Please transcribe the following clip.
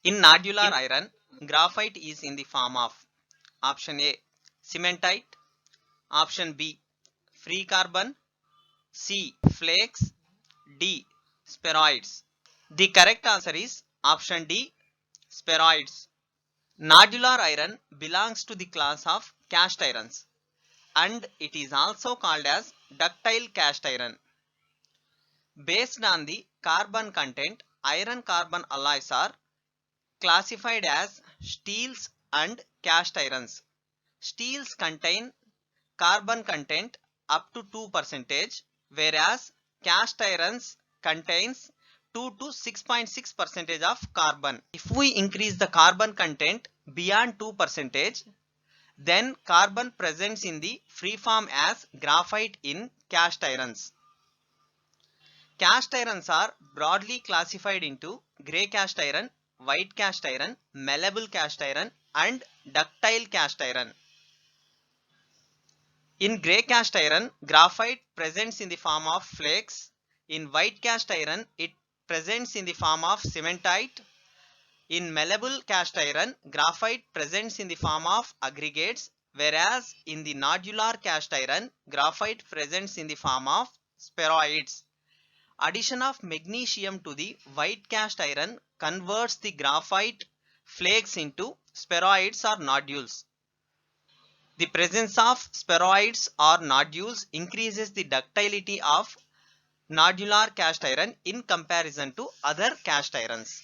In nodular iron, graphite is in the form of option A cementite, option B free carbon, C flakes, D spheroids. The correct answer is option D spheroids. Nodular iron belongs to the class of cast irons and it is also called as ductile cast iron. Based on the carbon content, iron carbon alloys are classified as steels and cast irons. Steels contain carbon content up to 2%, whereas cast irons contains 2 to 6.6% of carbon. If we increase the carbon content beyond 2%, then carbon presents in the free form as graphite in cast irons. Cast irons are broadly classified into grey cast iron, white cast iron, malleable cast iron and ductile cast iron. In grey cast iron, graphite presents in the form of flakes. In white cast iron, it presents in the form of cementite. In malleable cast iron, graphite presents in the form of aggregates, whereas in the nodular cast iron, graphite presents in the form of spheroids. Addition of magnesium to the white cast iron converts the graphite flakes into spheroids or nodules. The presence of spheroids or nodules increases the ductility of nodular cast iron in comparison to other cast irons.